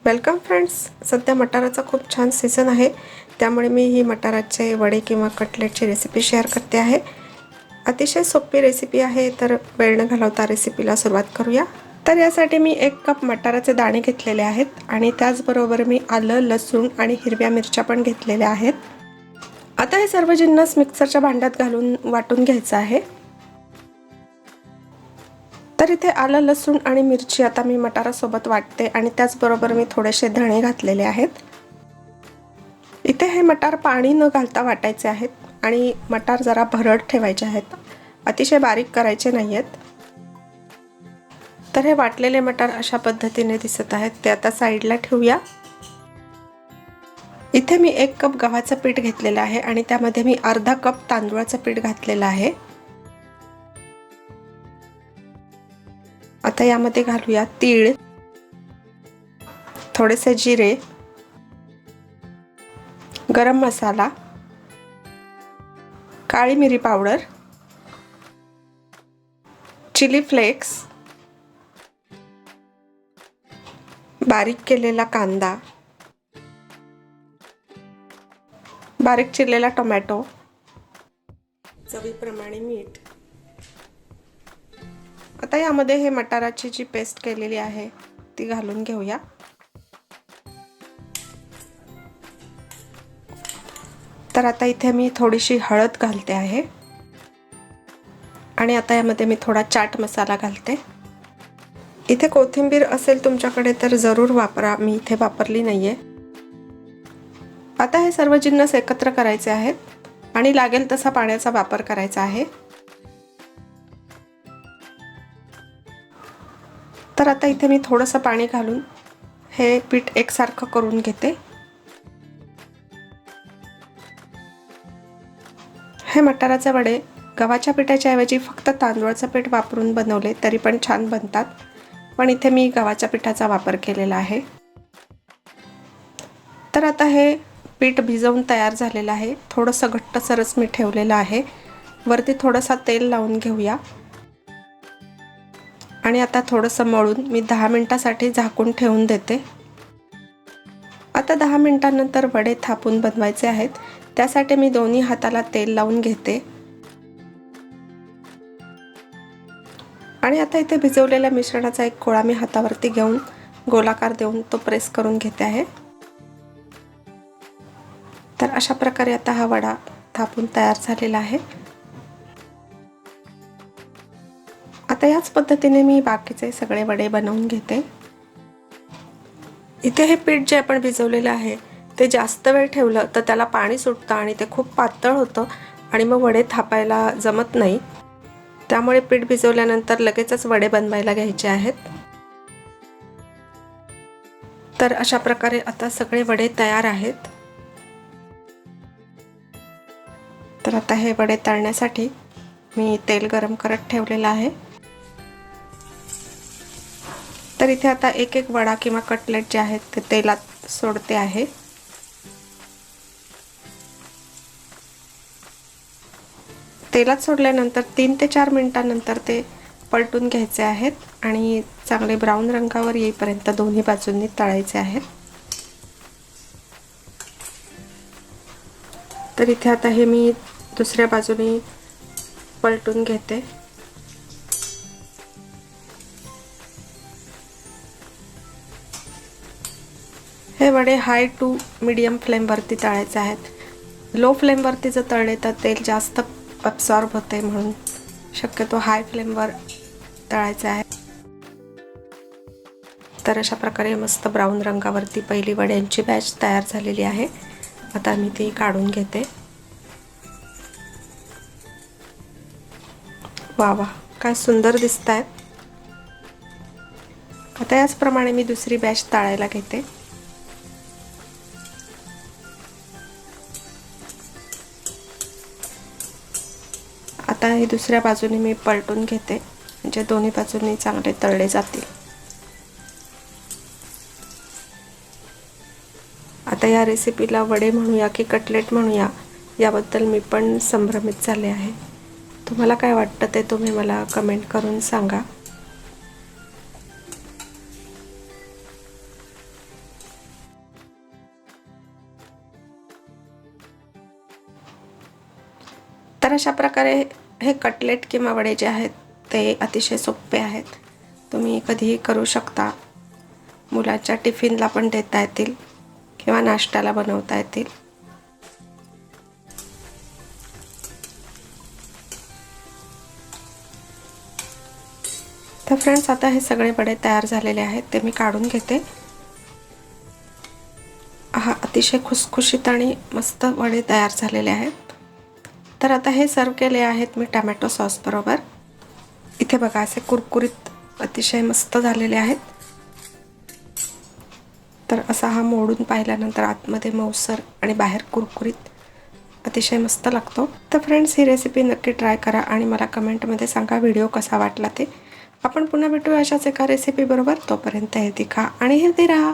Welcome friends. सध्या मटाराचा खूप छान सीझन आहे, त्यामुळे मी ही मटाराचे वडे किंवा कटलेटची रेसिपी शेअर करते आहे. अतिशय सोपी रेसिपी आहे, तर वेळ न घालवता रेसिपीला सुरुवात करूया. तर यासाठी मी 1 कप मटाराचे दाणे घेतलेले आहेत आणि त्याचबरोबर मी आलं, लसूण आणि हिरव्या मिरच्या पण घेतलेल्या आहेत. आता हे सर्व जिन्नस मिक्सरच्या भांड्यात घालून वाटून घ्यायचं आहे. तर इथे आलं, लसूण आणि मिरची आता मी मटारासोबत वाटते आणि त्याचबरोबर मी थोडेसे धणे घातलेले आहेत. इथे हे मटार पाणी न घालता वाटायचे आहेत आणि मटार जरा भरड ठेवायचे आहेत, अतिशय बारीक करायचे नाहीयेत. तर हे वाटलेले मटार अशा पद्धतीने दिसत आहेत, ते आता साईडला ठेवूया. इथे मी 1 कप गव्हाचं पीठ घेतलेलं आहे आणि त्यामध्ये मी अर्धा कप तांदूळाचं पीठ घातलेलं आहे. आता यामध्ये घालूया तीळ, थोडेसे जिरे, गरम मसाला, काळी मिरी पावडर, चिली फ्लेक्स, बारीक केलेला कांदा, बारीक चिरलेला टोमॅटो, चवीप्रमाणे मीठ. आता यामध्ये हे मटाराची जी पेस्ट केलेली आहे ती घालून घेऊया. तर आता इथे मी थोडीशी हळद घालते आहे आणि आता यामध्ये मी थोडा चाट मसाला घालते. इथे कोथिंबीर असेल तुमच्याकडे तर जरूर वापरा, मी इथे वापरली नाहीये. आता हे सर्व जिन्नस एकत्र करायचे आहेत आणि लागेल तसा पाण्याचा वापर करायचा आहे. तर आता इथे मी थोडंसं पाणी घालून हे पीठ एकसारखं करून घेते. हे मटाराचे वडे गव्हाच्या पिठाच्या ऐवजी फक्त तांदूळाचं पीठ वापरून बनवले तरी पण छान बनतात, पण इथे मी गव्हाच्या पिठाचा वापर केलेला आहे. तर आता हे पीठ भिजवून तयार झालेलं आहे. थोडंसं घट्टसरच मी ठेवलेलं आहे. वरती थोडंसं तेल लावून घेऊया आणि आता थोडंसं मळून मी 10 मिनिटांसाठी झाकून ठेवून देते. आता 10 मिनिटांनंतर वडे थापून बनवायचे आहेत, त्यासाठी मी दोन्ही हाताला तेल लावून घेते आणि आता इथे भिजवलेल्या मिश्रणाचा एक गोळा मी हातावरती घेऊन गोलाकार देऊन तो प्रेस करून घेते आहे. तर अशा प्रकारे आता हा वडा थापून तयार झालेला आहे. आता याच पद्धतीने मी बाकीचे सगळे वडे बनवून घेते. इथे हे पीठ जे आपण भिजवलेलं आहे ते जास्त वेळ ठेवलं तर त्याला पाणी सुटतं आणि ते खूप पातळ होतं आणि मग वडे थापायला जमत नाही. त्यामुळे पीठ भिजवल्यानंतर लगेचच वडे बनवायला घ्यायचे आहेत. तर अशा प्रकारे आता सगळे वडे तयार आहेत. तर आता हे वडे तळण्यासाठी मी तेल गरम करत ठेवलेलं आहे. तर इथे आता एक एक वडा किंवा कटलेट जे आहेत ते तेलात सोडते आहे. तेलात सोडल्यानंतर 3 ते 4 मिनिटांनंतर ते पलटून घ्यायचे आहेत आणि चांगले ब्राऊन रंगावर येईपर्यंत दोन्ही बाजूंनी तळायचे आहेत. तर इथे आता हे मी दुसऱ्या बाजूने पलटून घेते. हे वडे हाय टू मीडियम फ्लेमवरती तळायचे आहेत. लो फ्लेमवरती जर तळले तर तेल जास्त ॲब्सॉर्ब होते, म्हणून शक्यतो हाय फ्लेमवर तळायचे आहे. तर अशा प्रकारे मस्त ब्राऊन रंगावरती पहिली वड्यांची बॅच तयार झालेली आहे. आता मी ती काढून घेते. वा वा, काय सुंदर दिसत आहेत. आता याचप्रमाणे मी दुसरी बॅच तळायला घेते. आता हे दुसऱ्या बाजूने मी पलटून घेते, म्हणजे दोन्ही बाजूंनी चांगले तळले जातील. आता या रेसिपीला वडे म्हणूया की कटलेट म्हणूया, याबद्दल मी पण संभ्रमित झाले आहे. तुम्हाला काय वाटतं ते तुम्ही मला कमेंट करून सांगा. तर अशा प्रकारे हे कटलेट किंवा वडे जे आहेत ते अतिशय सोपे आहेत. तुम्ही कधीही करू शकता. मुलाच्या टिफिनला पण देता येतील किंवा नाश्त्याला बनवता येतील. तर फ्रेंड्स, आता हे सगळे वडे तयार झालेले आहेत, ते मी काढून घेते. हा अतिशय खुसखुशीत आणि मस्त वडे तयार झालेले आहेत. तर आता हे सर्व केले आहेत मी टमॅटो सॉस बरोबर. इथे बघा असे कुरकुरीत अतिशय मस्त झालेले आहेत. तर असा हा मोडून पाहिल्यानंतर आतमध्ये मऊसर आणि बाहेर कुरकुरीत अतिशय मस्त लागतो. तर फ्रेंड्स, ही रेसिपी नक्की ट्राय करा आणि मला कमेंटमध्ये सांगा व्हिडिओ कसा वाटला ते. आपण पुन्हा भेटूया अशाच एका रेसिपी बरोबर. तोपर्यंत हेल्दी खा आणि हेल्दी राहा.